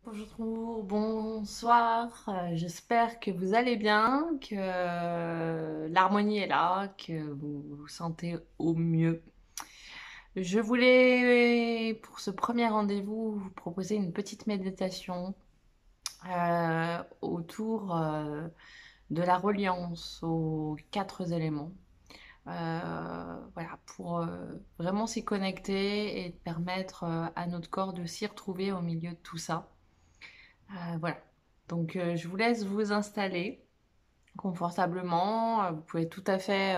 Bonjour, bonsoir, j'espère que vous allez bien, que l'harmonie est là, que vous vous sentez au mieux. Je voulais, pour ce premier rendez-vous, vous proposer une petite méditation autour de la reliance aux quatre éléments. Voilà, pour vraiment s'y connecter et permettre à notre corps de s'y retrouver au milieu de tout ça. Voilà. Donc, je vous laisse vous installer confortablement. Vous pouvez tout à fait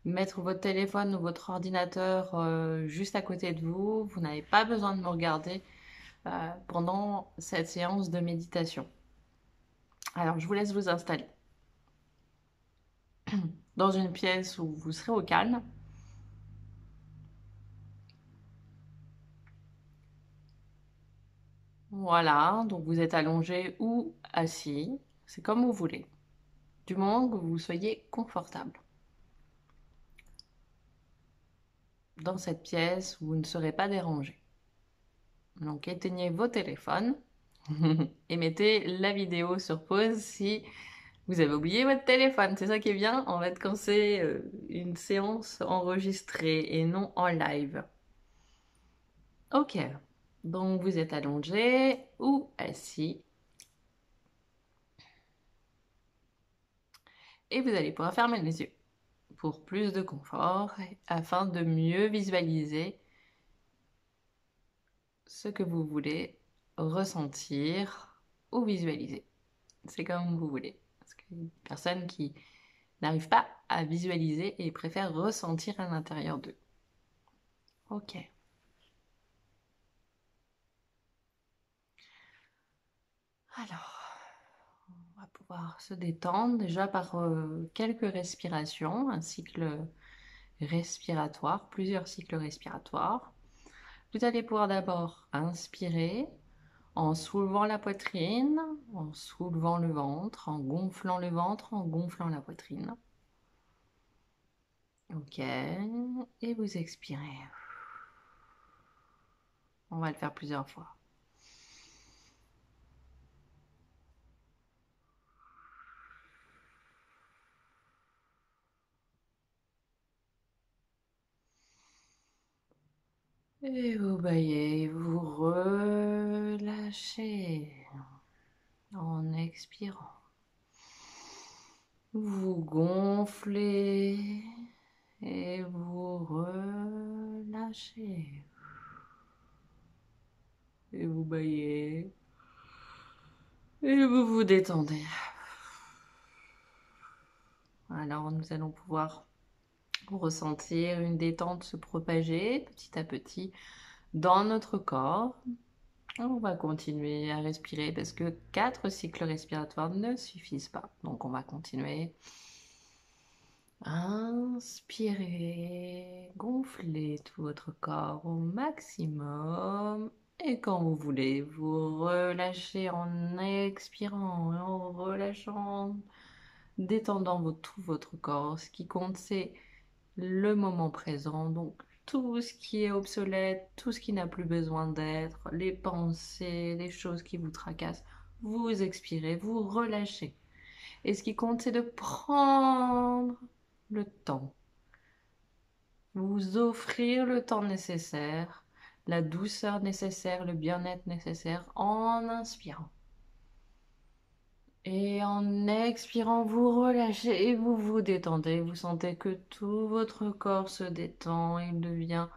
mettre votre téléphone ou votre ordinateur juste à côté de vous. Vous n'avez pas besoin de me regarder pendant cette séance de méditation. Alors, je vous laisse vous installer dans une pièce où vous serez au calme. Voilà, donc vous êtes allongé ou assis. C'est comme vous voulez, du moment que vous soyez confortable. Dans cette pièce, vous ne serez pas dérangé. Donc éteignez vos téléphones et mettez la vidéo sur pause si vous avez oublié votre téléphone. C'est ça qui est bien en fait quand c'est une séance enregistrée et non en live. Ok, donc vous êtes allongé ou assis et vous allez pouvoir fermer les yeux pour plus de confort afin de mieux visualiser ce que vous voulez ressentir ou visualiser. C'est comme vous voulez. Parce qu'il y a des personnes qui n'arrivent pas à visualiser et préfèrent ressentir à l'intérieur d'eux. Ok. Alors, on va pouvoir se détendre déjà par quelques respirations, un cycle respiratoire, plusieurs cycles respiratoires. Vous allez pouvoir d'abord inspirer en soulevant la poitrine, en soulevant le ventre, en gonflant le ventre, en gonflant la poitrine. Ok. Et vous expirez. On va le faire plusieurs fois. Et vous baillez, vous relâchez en expirant. Vous gonflez et vous relâchez. Et vous baillez et vous vous détendez. Alors nous allons pouvoir ressentir une détente se propager petit à petit dans notre corps. On va continuer à respirer parce que 4 cycles respiratoires ne suffisent pas. Donc on va continuer. Inspirez, gonflez tout votre corps au maximum. Et quand vous voulez, vous relâchez en expirant, en relâchant, détendant tout votre corps. Ce qui compte, c'est le moment présent. Donc tout ce qui est obsolète, tout ce qui n'a plus besoin d'être, les pensées, les choses qui vous tracassent, vous expirez, vous relâchez. Et ce qui compte, c'est de prendre le temps, vous offrir le temps nécessaire, la douceur nécessaire, le bien-être nécessaire en inspirant. Et en expirant, vous relâchez et vous vous détendez. Vous sentez que tout votre corps se détend, il devient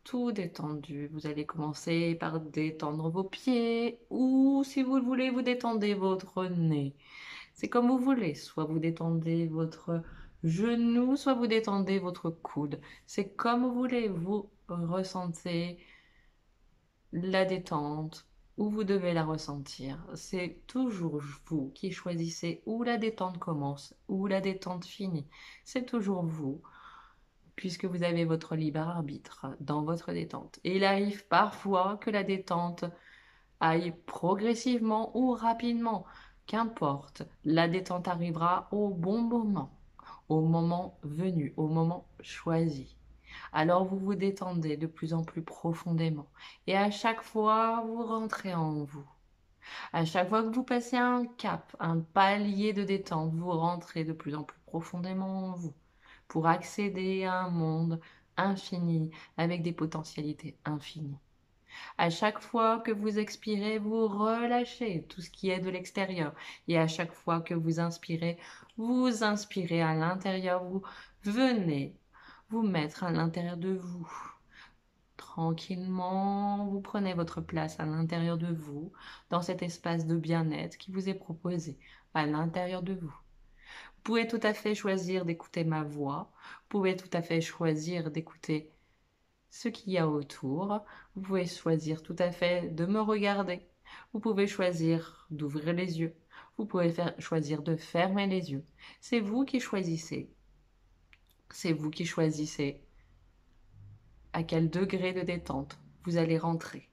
tout détendu. Vous allez commencer par détendre vos pieds ou si vous le voulez, vous détendez votre nez. C'est comme vous voulez. Soit vous détendez votre genou, soit vous détendez votre coude. C'est comme vous voulez. Vous ressentez la détente où vous devez la ressentir. C'est toujours vous qui choisissez où la détente commence, où la détente finit. C'est toujours vous puisque vous avez votre libre arbitre dans votre détente. Et il arrive parfois que la détente aille progressivement ou rapidement. Qu'importe, la détente arrivera au bon moment, au moment venu, au moment choisi. Alors vous vous détendez de plus en plus profondément et à chaque fois vous rentrez en vous. À chaque fois que vous passez un cap, un palier de détente, vous rentrez de plus en plus profondément en vous pour accéder à un monde infini avec des potentialités infinies. À chaque fois que vous expirez, vous relâchez tout ce qui est de l'extérieur. Et à chaque fois que vous inspirez à l'intérieur, vous venez vous mettre à l'intérieur de vous. Tranquillement, vous prenez votre place à l'intérieur de vous, dans cet espace de bien-être qui vous est proposé à l'intérieur de vous. Vous pouvez tout à fait choisir d'écouter ma voix, vous pouvez tout à fait choisir d'écouter ce qu'il y a autour, vous pouvez choisir tout à fait de me regarder, vous pouvez choisir d'ouvrir les yeux, vous pouvez choisir de fermer les yeux. C'est vous qui choisissez. C'est vous qui choisissez à quel degré de détente vous allez rentrer.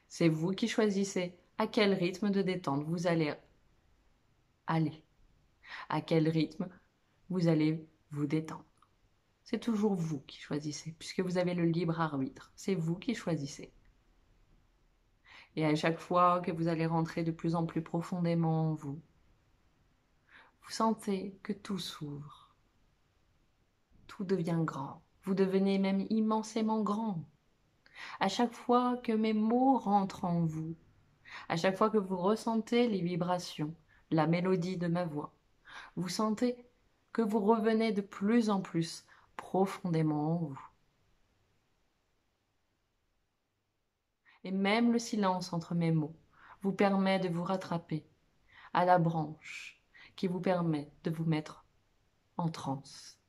C'est vous qui choisissez à quel rythme de détente vous allez aller, à quel rythme vous allez vous détendre. C'est toujours vous qui choisissez, puisque vous avez le libre arbitre. C'est vous qui choisissez. Et à chaque fois que vous allez rentrer de plus en plus profondément en vous, vous sentez que tout s'ouvre, tout devient grand. Vous devenez même immensément grand. À chaque fois que mes mots rentrent en vous, à chaque fois que vous ressentez les vibrations, la mélodie de ma voix, vous sentez que vous revenez de plus en plus profondément en vous. Et même le silence entre mes mots vous permet de vous rattraper à la branche qui vous permet de vous mettre en transe.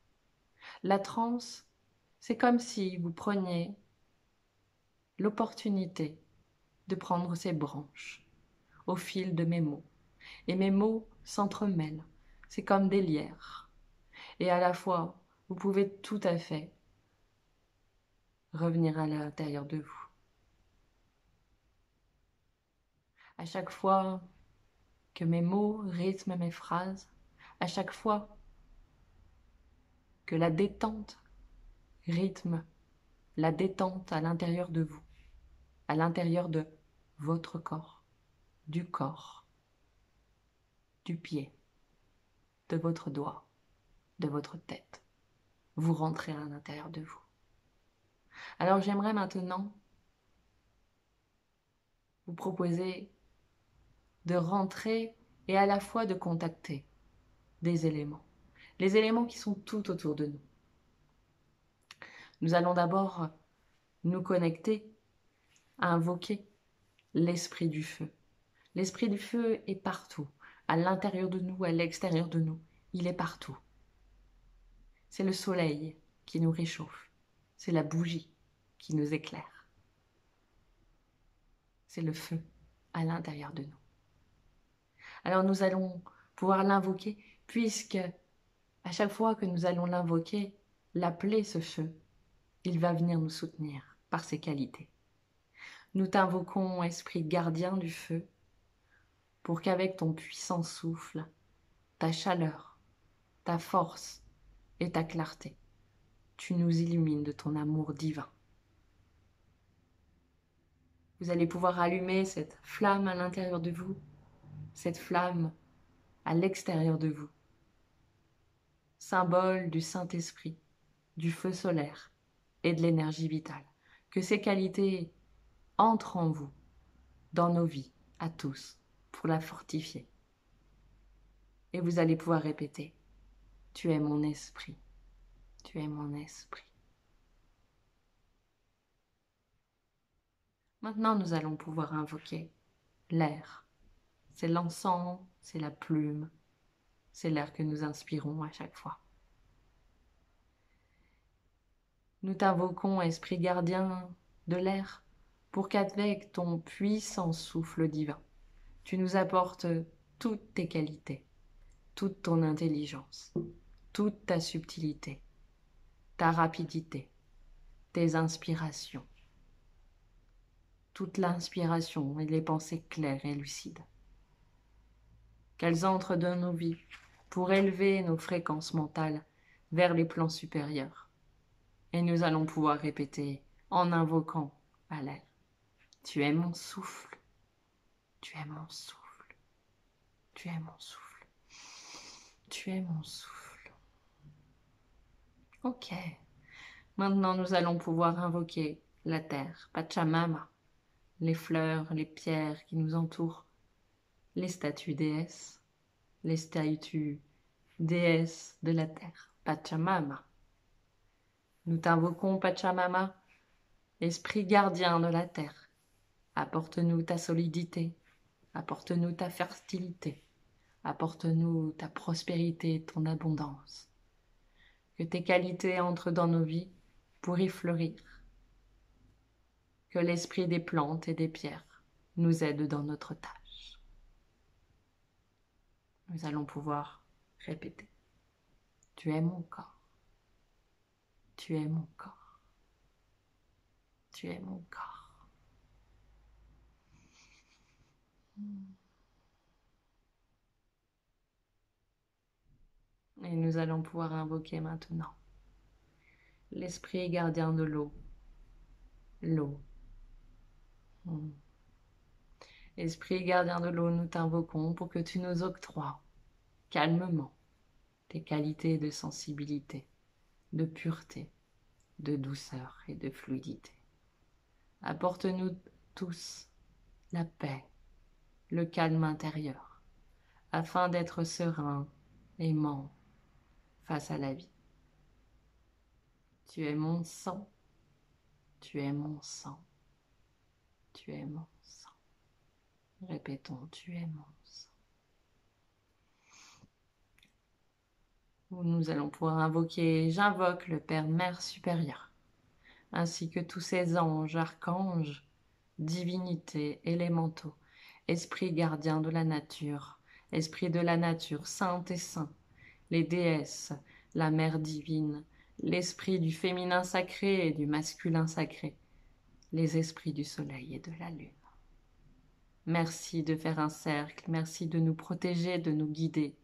La transe, c'est comme si vous preniez l'opportunité de prendre ces branches au fil de mes mots. Et mes mots s'entremêlent. C'est comme des lierres. Et à la fois, vous pouvez tout à fait revenir à l'intérieur de vous. À chaque fois que mes mots rythment mes phrases, à chaque fois que la détente rythme la détente à l'intérieur de vous, à l'intérieur de votre corps, du pied, de votre doigt, de votre tête. Vous rentrez à l'intérieur de vous. Alors j'aimerais maintenant vous proposer de rentrer et à la fois de contacter des éléments. Les éléments qui sont tout autour de nous. Nous allons d'abord nous connecter à invoquer l'esprit du feu. L'esprit du feu est partout, à l'intérieur de nous, à l'extérieur de nous. Il est partout. C'est le soleil qui nous réchauffe. C'est la bougie qui nous éclaire. C'est le feu à l'intérieur de nous. Alors nous allons pouvoir l'invoquer puisque à chaque fois que nous allons l'invoquer, l'appeler ce feu, il va venir nous soutenir par ses qualités. Nous t'invoquons, esprit gardien du feu, pour qu'avec ton puissant souffle, ta chaleur, ta force et ta clarté, tu nous illumines de ton amour divin. Vous allez pouvoir allumer cette flamme à l'intérieur de vous, cette flamme à l'extérieur de vous, symbole du Saint-Esprit, du feu solaire et de l'énergie vitale. Que ces qualités entrent en vous, dans nos vies, à tous, pour la fortifier. Et vous allez pouvoir répéter, tu es mon esprit, tu es mon esprit. Maintenant, nous allons pouvoir invoquer l'air. C'est l'encens, c'est la plume, c'est l'air que nous inspirons à chaque fois. Nous t'invoquons, esprit gardien de l'air, pour qu'avec ton puissant souffle divin, tu nous apportes toutes tes qualités, toute ton intelligence, toute ta subtilité, ta rapidité, tes inspirations, toute l'inspiration et les pensées claires et lucides. Qu'elles entrent dans nos vies pour élever nos fréquences mentales vers les plans supérieurs. Et nous allons pouvoir répéter en invoquant à l'air. Tu es mon souffle, Tu es mon souffle. Tu es mon souffle. Tu es mon souffle. Ok. Maintenant, nous allons pouvoir invoquer la terre, Pachamama, les fleurs, les pierres qui nous entourent, les statues déesses, les statues déesses de la terre, Pachamama. Nous t'invoquons, Pachamama, esprit gardien de la terre. Apporte-nous ta solidité, apporte-nous ta fertilité, apporte-nous ta prospérité, ton abondance. Que tes qualités entrent dans nos vies pour y fleurir. Que l'esprit des plantes et des pierres nous aide dans notre tâche. Nous allons pouvoir répéter. Tu es mon corps. Tu es mon corps. Tu es mon corps. Et nous allons pouvoir invoquer maintenant l'esprit gardien de l'eau. L'eau. Esprit gardien de l'eau, nous t'invoquons pour que tu nous octroies calmement tes qualités de sensibilité, de pureté, de douceur et de fluidité. Apporte-nous tous la paix, le calme intérieur, afin d'être serein, aimant face à la vie. Tu es mon sang, tu es mon sang, tu es mon sang. Répétons, tu es mon sang. Nous allons pouvoir invoquer, j'invoque le Père Mère supérieur, ainsi que tous ces anges, archanges, divinités, élémentaux, esprits gardiens de la nature, esprits de la nature, saintes et saints, les déesses, la mère divine, l'esprit du féminin sacré et du masculin sacré, les esprits du soleil et de la lune. Merci de faire un cercle, merci de nous protéger, de nous guider.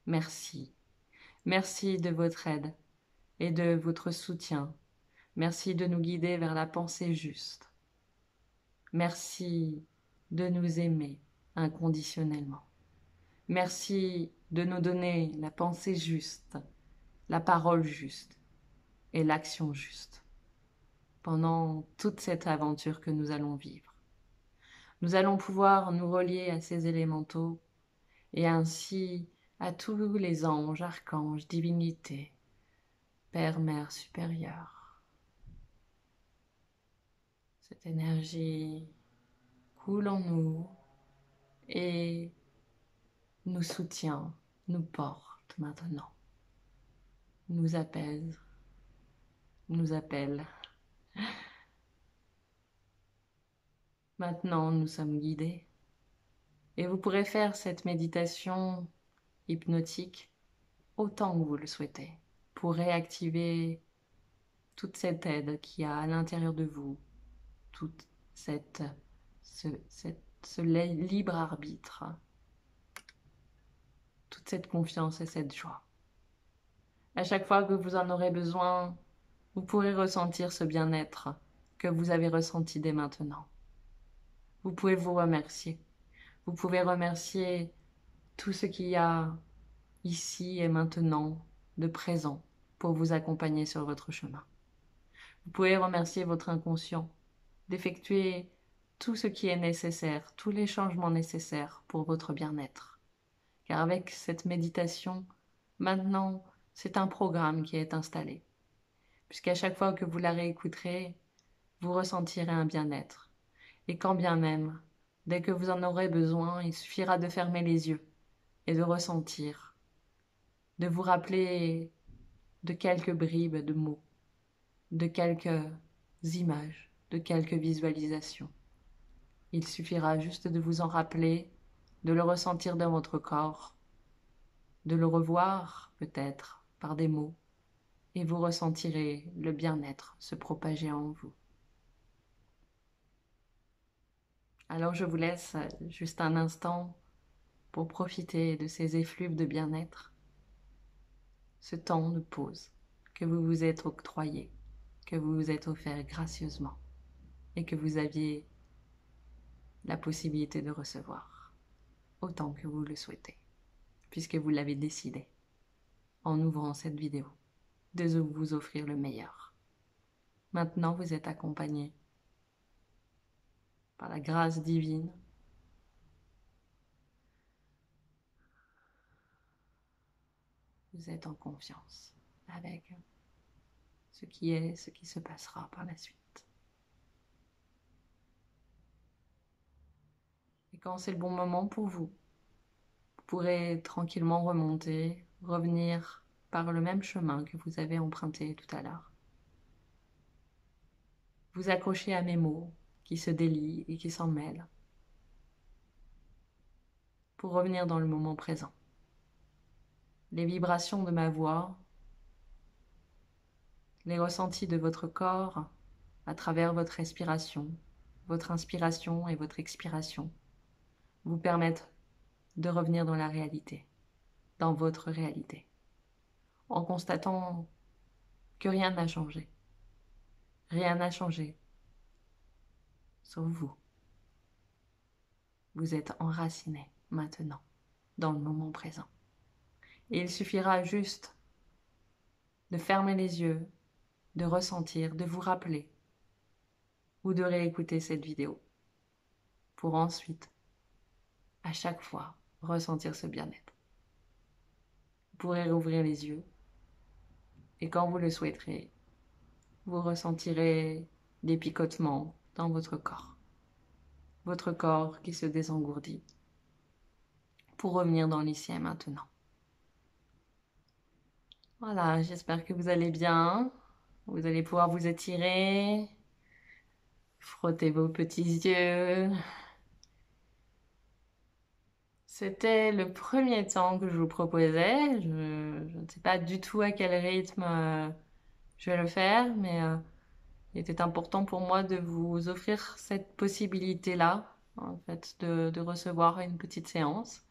Merci. Merci de votre aide et de votre soutien. Merci de nous guider vers la pensée juste. Merci de nous aimer inconditionnellement. Merci de nous donner la pensée juste, la parole juste et l'action juste pendant toute cette aventure que nous allons vivre. Nous allons pouvoir nous relier à ces élémentaux et ainsi à tous les anges, archanges, divinités, Père, Mère supérieure. Cette énergie coule en nous et nous soutient, nous porte maintenant, nous apaise, nous appelle. Maintenant, nous sommes guidés et vous pourrez faire cette méditation hypnotique autant que vous le souhaitez pour réactiver toute cette aide qu'il y a à l'intérieur de vous, toute ce libre arbitre, toute cette confiance et cette joie. À chaque fois que vous en aurez besoin, vous pourrez ressentir ce bien-être que vous avez ressenti dès maintenant. Vous pouvez vous remercier. Vous pouvez remercier tout ce qu'il y a ici et maintenant de présent pour vous accompagner sur votre chemin. Vous pouvez remercier votre inconscient d'effectuer tout ce qui est nécessaire, tous les changements nécessaires pour votre bien-être. Car avec cette méditation, maintenant, c'est un programme qui est installé. Puisqu'à chaque fois que vous la réécouterez, vous ressentirez un bien-être. Et quand bien même, dès que vous en aurez besoin, il suffira de fermer les yeux et de ressentir, de vous rappeler de quelques bribes de mots, de quelques images, de quelques visualisations. Il suffira juste de vous en rappeler, de le ressentir dans votre corps, de le revoir peut-être par des mots, et vous ressentirez le bien-être se propager en vous. Alors je vous laisse juste un instant pour profiter de ces effluves de bien-être, ce temps de pause que vous vous êtes octroyé, que vous vous êtes offert gracieusement et que vous aviez la possibilité de recevoir autant que vous le souhaitez, puisque vous l'avez décidé en ouvrant cette vidéo, de vous offrir le meilleur. Maintenant, vous êtes accompagné par la grâce divine. Vous êtes en confiance avec ce qui est, ce qui se passera par la suite. Et quand c'est le bon moment pour vous, vous pourrez tranquillement remonter, revenir par le même chemin que vous avez emprunté tout à l'heure. Vous accrochez à mes mots qui se délient et qui s'en mêlent pour revenir dans le moment présent. Les vibrations de ma voix, les ressentis de votre corps à travers votre respiration, votre inspiration et votre expiration vous permettent de revenir dans la réalité, dans votre réalité, en constatant que rien n'a changé. Rien n'a changé, sauf vous. Vous êtes enraciné maintenant, dans le moment présent. Et il suffira juste de fermer les yeux, de ressentir, de vous rappeler ou de réécouter cette vidéo pour ensuite, à chaque fois, ressentir ce bien-être. Vous pourrez rouvrir les yeux et quand vous le souhaiterez, vous ressentirez des picotements dans votre corps qui se désengourdit pour revenir dans l'ici et maintenant. Voilà, j'espère que vous allez bien. Vous allez pouvoir vous étirer, frotter vos petits yeux. C'était le premier temps que je vous proposais. Je ne sais pas du tout à quel rythme je vais le faire, mais il était important pour moi de vous offrir cette possibilité-là, en fait, de recevoir une petite séance.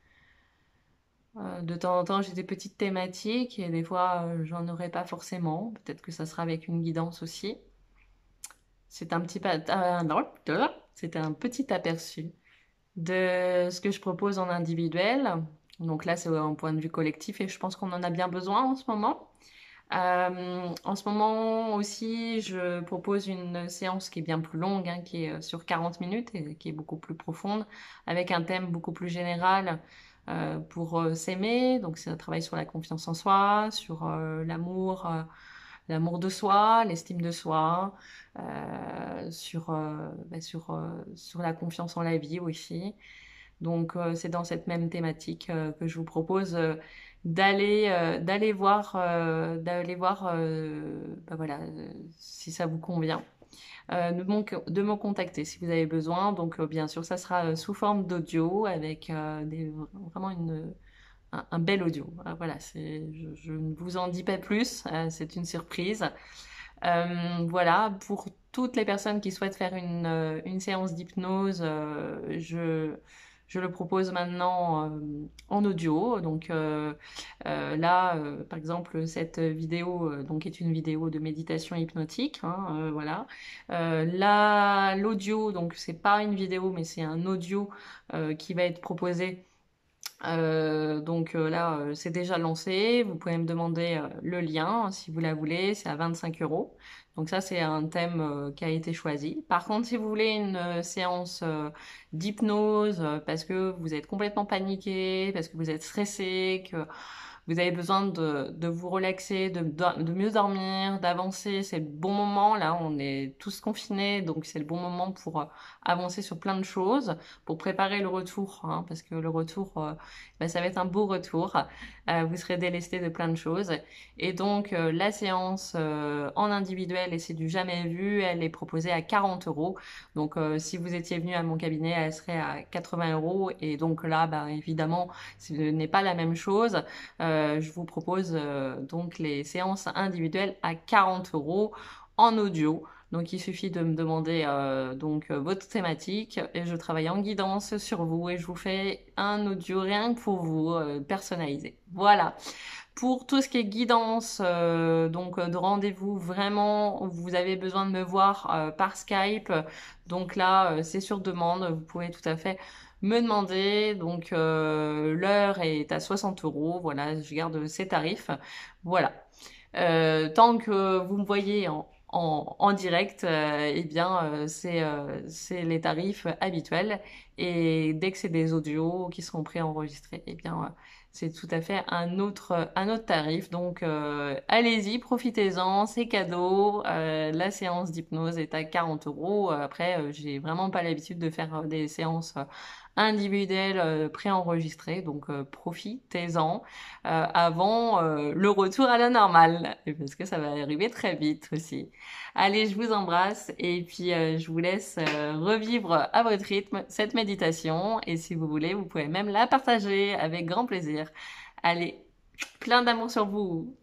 De temps en temps, j'ai des petites thématiques et des fois, j'en aurai pas forcément. Peut-être que ça sera avec une guidance aussi. C'est un petit aperçu de ce que je propose en individuel. Donc là, c'est un point de vue collectif et je pense qu'on en a bien besoin en ce moment. En ce moment aussi, je propose une séance qui est bien plus longue, hein, qui est sur 40 minutes et qui est beaucoup plus profonde, avec un thème beaucoup plus général pour s'aimer. Donc c'est un travail sur la confiance en soi, sur l'amour de soi, l'estime de soi, sur la confiance en la vie aussi. Donc c'est dans cette même thématique que je vous propose d'aller voir voilà, si ça vous convient. De me contacter si vous avez besoin. Donc bien sûr, ça sera sous forme d'audio avec vraiment un bel audio. Voilà, je ne vous en dis pas plus, c'est une surprise. Voilà, pour toutes les personnes qui souhaitent faire une séance d'hypnose, je le propose maintenant en audio. Donc là, par exemple, cette vidéo donc est une vidéo de méditation hypnotique. Hein, voilà. Là, l'audio, donc c'est pas une vidéo, mais c'est un audio qui va être proposé. Donc là, c'est déjà lancé. Vous pouvez me demander le lien si vous la voulez. C'est à 25 €. Donc ça, c'est un thème qui a été choisi. Par contre, si vous voulez une séance d'hypnose parce que vous êtes complètement paniqué, parce que vous êtes stressé, que vous avez besoin de vous relaxer, de mieux dormir, d'avancer, c'est le bon moment. Là, on est tous confinés, donc c'est le bon moment pour avancer sur plein de choses, pour préparer le retour, hein, parce que le retour, ça va être un beau retour. Vous serez délesté de plein de choses. Et donc, la séance en individuel, et c'est du jamais vu, elle est proposée à 40 €. Donc, si vous étiez venu à mon cabinet, elle serait à 80 €. Et donc là, évidemment, ce n'est pas la même chose. Je vous propose donc les séances individuelles à 40 € en audio. Donc il suffit de me demander votre thématique et je travaille en guidance sur vous et je vous fais un audio rien que pour vous, personnalisé. Voilà. Pour tout ce qui est guidance, donc de rendez-vous, vraiment, vous avez besoin de me voir par Skype. Donc là, c'est sur demande. Vous pouvez tout à fait me demander. Donc l'heure est à 60 euros. Voilà, je garde ces tarifs. Voilà. Tant que vous me voyez en direct, eh bien, c'est les tarifs habituels. Et dès que c'est des audios qui seront préenregistrés, eh bien, c'est tout à fait un autre tarif. Donc, allez-y, profitez-en, c'est cadeau. La séance d'hypnose est à 40 euros. Après, j'ai vraiment pas l'habitude de faire des séances individuelles préenregistrées. Donc, profitez-en avant le retour à la normale, parce que ça va arriver très vite aussi. Allez, je vous embrasse et puis je vous laisse revivre à votre rythme cette méditation et si vous voulez, vous pouvez même la partager avec grand plaisir. Allez, plein d'amour sur vous.